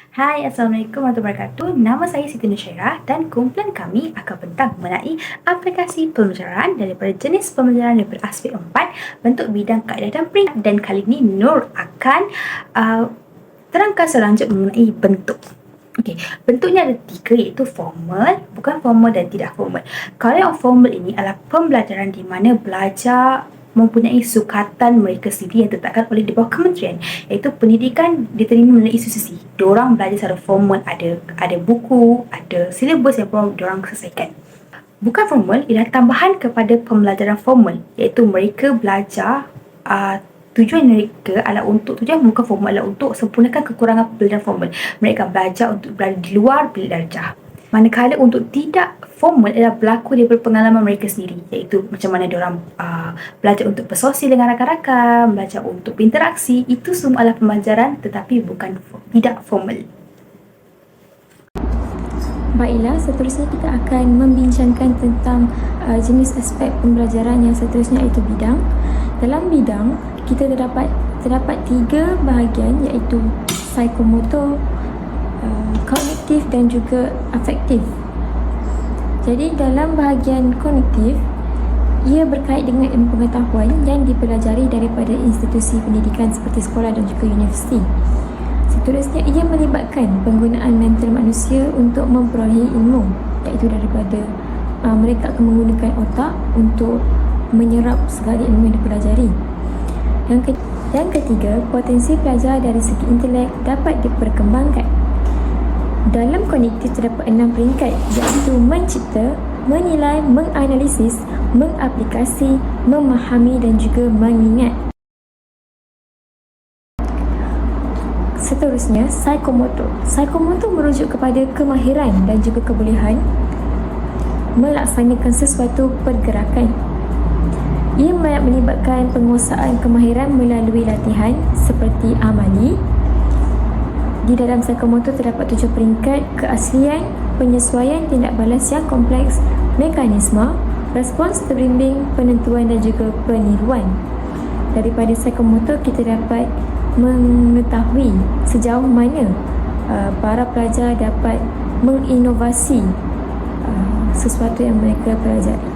Hai, Assalamualaikum warahmatullahi wabarakatuh. Nama saya Siti Nusyairah dan kumpulan kami akan bentang mengenai aplikasi pembelajaran daripada jenis pembelajaran daripada aspek 4, bentuk bidang kaedah dan peringkat. Dan kali ini Nur akan terangkan selanjutnya mengenai bentuk. Okey, bentuknya ada tiga iaitu formal, bukan formal dan tidak formal. Kalau yang formal ini adalah pembelajaran di mana belajar mempunyai sukatan mereka sendiri yang ditetapkan oleh di bawah kementerian, iaitu pendidikan diterima melalui institusi. Diorang belajar secara formal, ada buku, ada silibus yang perlu diorang selesaikan. Bukan formal ialah tambahan kepada pembelajaran formal, iaitu mereka belajar tujuan mereka adalah untuk tujuan bukan formal adalah untuk sempurnakan kekurangan pembelajaran formal. Mereka belajar untuk berada di luar bilik darjah. Manakala untuk tidak formal adalah berlaku daripada pengalaman mereka sendiri, iaitu macam mana diorang belajar untuk bersosial dengan rakan-rakan, belajar untuk berinteraksi. Itu semua adalah pembelajaran tetapi bukan tidak formal. Baiklah, seterusnya kita akan membincangkan tentang jenis aspek pembelajaran yang seterusnya iaitu bidang. Dalam bidang, kita terdapat tiga bahagian iaitu psikomotor, kognitif dan juga afektif. Jadi dalam bahagian kognitif, ia berkait dengan ilmu pengetahuan yang dipelajari daripada institusi pendidikan seperti sekolah dan juga universiti. Seterusnya, ia melibatkan penggunaan mental manusia untuk memperolehi ilmu, iaitu daripada mereka akan menggunakan otak untuk menyerap segala ilmu yang dipelajari. Yang ketiga, potensi pelajar dari segi intelek dapat diperkembangkan. Dalam kognitif terdapat 6 peringkat iaitu mencipta, menilai, menganalisis, mengaplikasi, memahami dan juga mengingat. Seterusnya, psikomotor. Psikomotor merujuk kepada kemahiran dan juga kebolehan melaksanakan sesuatu pergerakan. Ia melibatkan penguasaan kemahiran melalui latihan seperti amali. Di dalam psikomotor terdapat 7 peringkat: keaslian, penyesuaian tindak balas yang kompleks, mekanisme, respons terbimbing, penentuan dan juga peniruan. Daripada psikomotor kita dapat mengetahui sejauh mana para pelajar dapat menginovasi sesuatu yang mereka pelajari.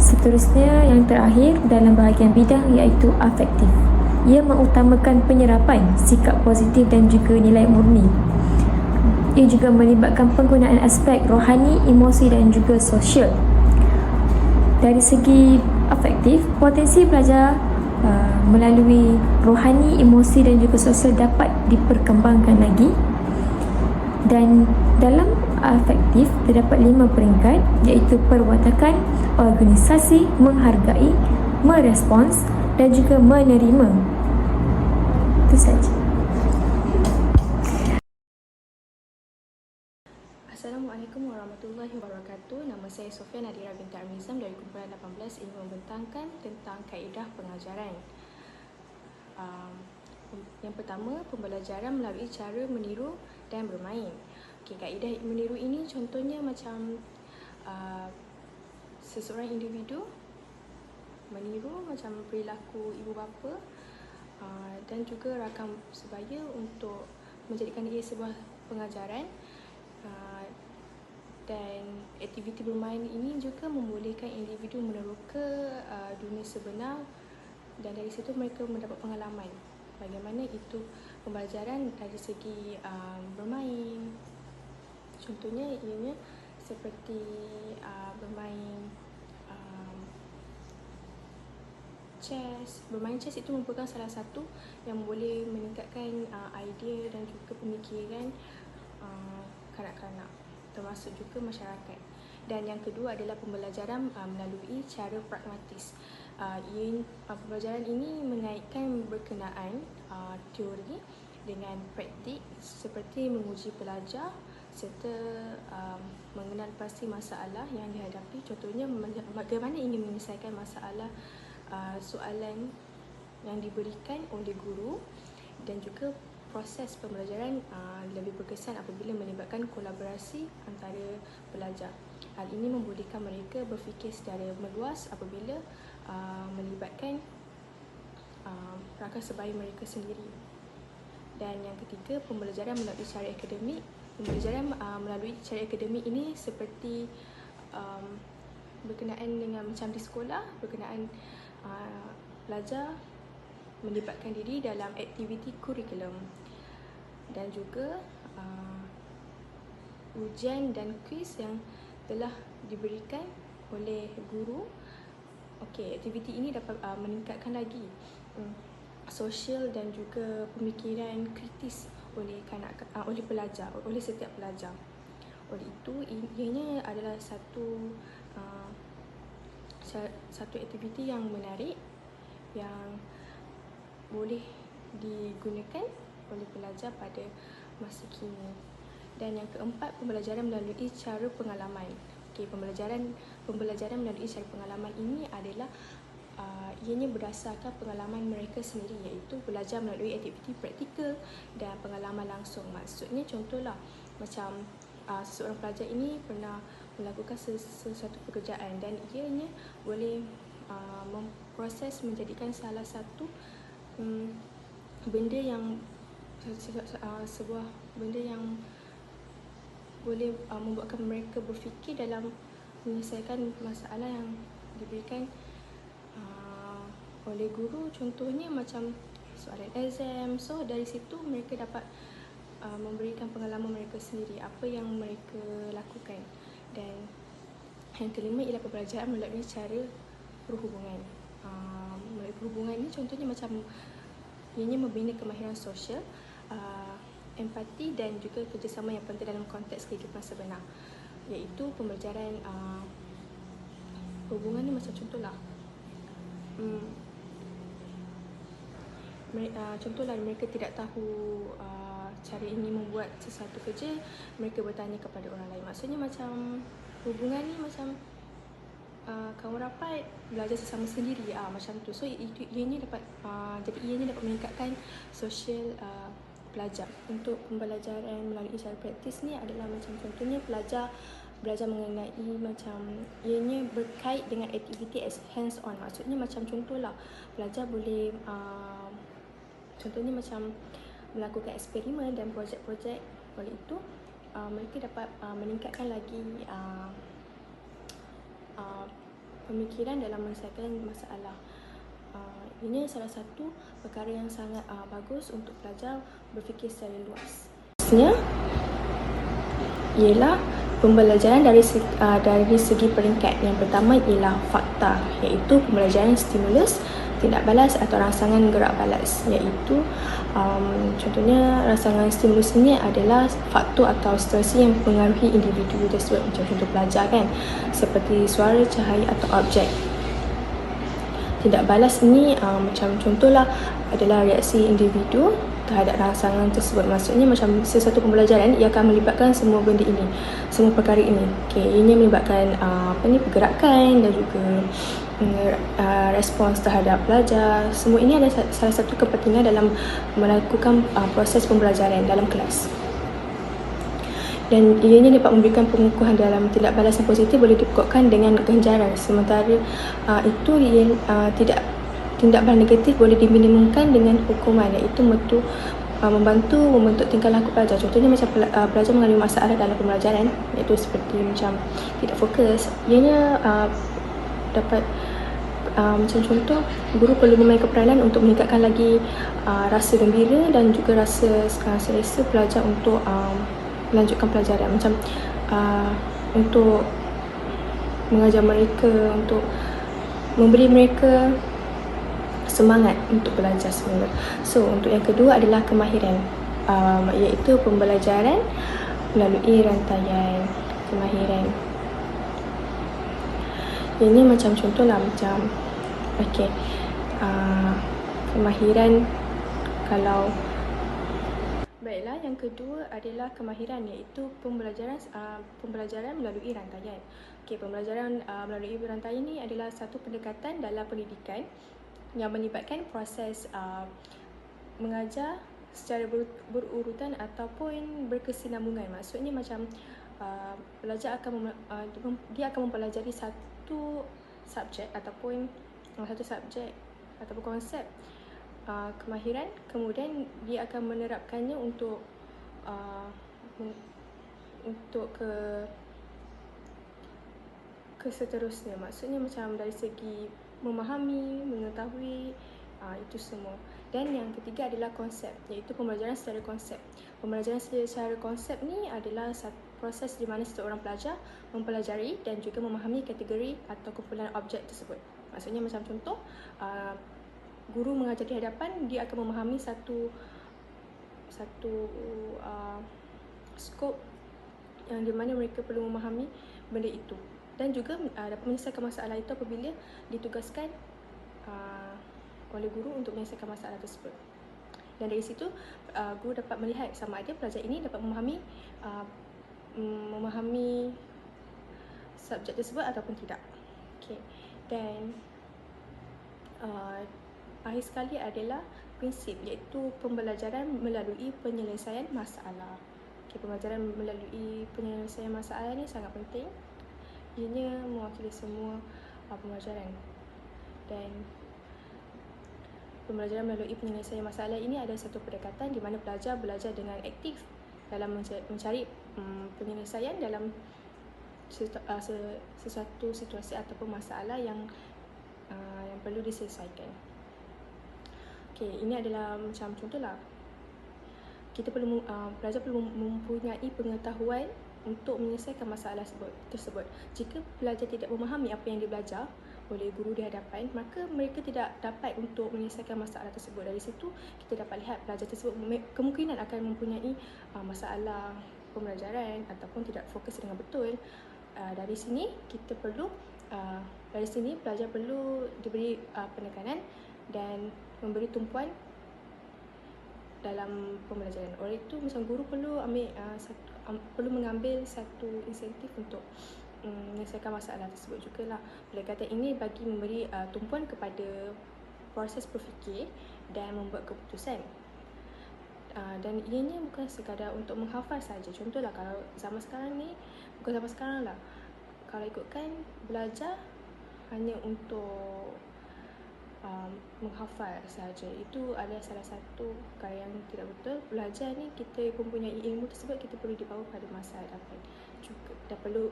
Seterusnya, yang terakhir dalam bahagian bidang iaitu afektif. Ia mengutamakan penyerapan, sikap positif dan juga nilai murni. Ia juga melibatkan penggunaan aspek rohani, emosi dan juga sosial. Dari segi afektif, potensi pelajar melalui rohani, emosi dan juga sosial dapat diperkembangkan lagi. Dan dalam afektif terdapat 5 peringkat iaitu perwatakan, organisasi, menghargai, merespons dan juga menerima. Itu saja. Assalamualaikum warahmatullahi wabarakatuh. Nama saya Sofia Nadira binti Armizam dari kumpulan 18 ingin membentangkan tentang kaedah pengajaran. Yang pertama, pembelajaran melalui cara meniru dan bermain. Okey, kaedah meniru ini contohnya macam seseorang individu meniru macam perilaku ibu bapa dan juga rakan sebaya untuk menjadikan ia sebuah pengajaran. Dan aktiviti bermain ini juga membolehkan individu meneroka dunia sebenar dan dari situ mereka mendapat pengalaman bagaimana itu pembelajaran dari segi bermain. Contohnya ianya seperti bermain chess. Bermain chess itu merupakan salah satu yang boleh meningkatkan idea dan juga pemikiran kanak-kanak termasuk juga masyarakat. Dan yang kedua adalah pembelajaran melalui cara pragmatis. Pembelajaran ini mengaitkan berkenaan teori dengan praktik seperti menguji pelajar serta mengenal pasti masalah yang dihadapi. Contohnya bagaimana ingin menyelesaikan masalah soalan yang diberikan oleh guru, dan juga proses pembelajaran lebih berkesan apabila melibatkan kolaborasi antara pelajar. Hal ini membolehkan mereka berfikir secara meluas apabila melibatkan rakan sebaya mereka sendiri. Dan yang ketiga, pembelajaran melalui cara akademik. Pembelajaran melalui cara akademik ini seperti berkenaan dengan macam di sekolah, berkenaan pelajar melibatkan diri dalam aktiviti kurikulum dan juga ujian dan kuis yang telah diberikan oleh guru. Okey, aktiviti ini dapat meningkatkan lagi sosial dan juga pemikiran kritis oleh pelajar, oleh setiap pelajar. Oleh itu, ianya adalah satu aktiviti yang menarik yang boleh digunakan oleh pelajar pada masa kini. Dan yang keempat, pembelajaran melalui cara pengalaman. Okey, pembelajaran melalui cara pengalaman ini adalah ianya berdasarkan pengalaman mereka sendiri, iaitu belajar melalui aktiviti praktikal dan pengalaman langsung. Maksudnya contohlah macam seseorang pelajar ini pernah melakukan sesuatu pekerjaan dan ianya boleh memproses menjadikan salah satu benda yang sebuah benda yang boleh membuatkan mereka berfikir dalam menyelesaikan masalah yang diberikan oleh guru. Contohnya macam soalan exam. So dari situ mereka dapat memberikan pengalaman mereka sendiri, apa yang mereka lakukan. Dan yang kelima ialah pembelajaran melalui cara perhubungan. Melalui perhubungan ni contohnya macam ianya membina kemahiran sosial, empati dan juga kerjasama yang penting dalam konteks kehidupan sebenar. Iaitu pembelajaran perhubungan ni macam contohlah contohlah mereka tidak tahu cara ini membuat sesuatu kerja, mereka bertanya kepada orang lain. Maksudnya macam hubungan ni macam kawan rapat belajar sesama sendiri, macam tu. So ianya dapat jadi ianya dapat meningkatkan sosial pelajar. Untuk pembelajaran melalui cara praktis ni adalah macam contohnya pelajar belajar mengenai macam ianya berkait dengan aktiviti hands on. Maksudnya macam contohlah pelajar boleh contohnya macam melakukan eksperimen dan projek-projek. Oleh itu mereka dapat meningkatkan lagi pemikiran dalam menyelesaikan masalah. Ini salah satu perkara yang sangat bagus untuk pelajar berfikir secara luas. Seterusnya ialah pembelajaran dari segi peringkat. Yang pertama ialah fakta, iaitu pembelajaran stimulus, tindak balas atau rangsangan gerak balas. Iaitu contohnya rangsangan stimulus ini adalah faktor atau situasi yang mempengaruhi individu tersebut. Macam contoh pelajar kan, seperti suara, cahaya atau objek. Tindak balas ini macam contohlah adalah reaksi individu terhadap rangsangan tersebut. Maksudnya macam sesuatu pembelajaran ia akan melibatkan semua benda ini, semua perkara ini. Okey, ianya melibatkan pergerakan dan juga respons terhadap pelajar. Semua ini ada salah satu kepentingan dalam melakukan proses pembelajaran dalam kelas. Dan ianya dapat memberikan pengukuhan dalam tindak balas yang positif boleh dipokokkan dengan ganjaran. Sementara itu tindak balas negatif boleh diminimumkan dengan hukuman, iaitu membantu membentuk tingkah laku pelajar. Contohnya macam pelajar mengalami masalah dalam pembelajaran, iaitu seperti macam tidak fokus. Ianya dapat macam contoh, guru perlu memainkan peranan untuk meningkatkan lagi rasa gembira dan juga rasa selesa pelajar untuk melanjutkan pelajaran. Macam untuk mengajar mereka, untuk memberi mereka semangat untuk belajar semula. So untuk yang kedua adalah kemahiran, iaitu pembelajaran melalui rantaian kemahiran. Ini macam contohlah macam kemahiran kalau baiklah, yang kedua adalah kemahiran, iaitu pembelajaran melalui rantaian. Pembelajaran melalui rantaian ini adalah satu pendekatan dalam pendidikan yang melibatkan proses mengajar secara berurutan ataupun berkesinambungan. Maksudnya macam pelajar akan mempelajari satu subjek ataupun konsep kemahiran, kemudian dia akan menerapkannya untuk ke seterusnya. Maksudnya macam dari segi memahami, mengetahui, itu semua. Dan yang ketiga adalah konsep, iaitu pembelajaran secara konsep. Pembelajaran secara konsep ni adalah proses di mana seseorang pelajar mempelajari dan juga memahami kategori atau kumpulan objek tersebut. Maksudnya macam contoh, guru mengajar di hadapan, dia akan memahami satu skop yang di mana mereka perlu memahami benda itu, dan juga dapat menyelesaikan masalah itu apabila ditugaskan oleh guru untuk menyelesaikan masalah tersebut. Dan dari situ guru dapat melihat sama ada pelajar ini dapat memahami subjek tersebut ataupun tidak. Okay. Dan akhir sekali adalah prinsip, iaitu pembelajaran melalui penyelesaian masalah. Okay, pembelajaran melalui penyelesaian masalah ni sangat penting. Ianya mewakili semua pembelajaran. Dan pembelajaran melalui penyelesaian masalah ini ada satu pendekatan di mana pelajar belajar dengan aktif dalam mencari penyelesaian dalam sesuatu situasi ataupun masalah yang perlu diselesaikan. Okay, ini adalah macam contohlah. Pelajar perlu mempunyai pengetahuan untuk menyelesaikan masalah tersebut. Jika pelajar tidak memahami apa yang dia belajar oleh guru di hadapan, maka mereka tidak dapat untuk menyelesaikan masalah tersebut. Dari situ kita dapat lihat pelajar tersebut kemungkinan akan mempunyai masalah pembelajaran ataupun tidak fokus dengan betul. Dari sini pelajar perlu diberi penekanan dan memberi tumpuan dalam pembelajaran. Oleh itu macam guru perlu mengambil satu insentif untuk menyelesaikan masalah tersebut jugalah. Pendekatan ini bagi memberi tumpuan kepada proses berfikir dan membuat keputusan. Dan ianya bukan sekadar untuk menghafal saja. Contohlah kalau zaman sekarang ni, bukan zaman sekarang lah, kalau ikutkan belajar hanya untuk menghafal saja, itu adalah salah satu perkara yang tidak betul. Belajar ni kita mempunyai ilmu tersebut, kita perlu dibawa pada masa hadapan juga, dan perlu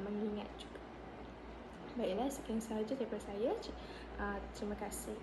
mengingat juga. Baiklah, sekian sahaja daripada saya. Terima kasih.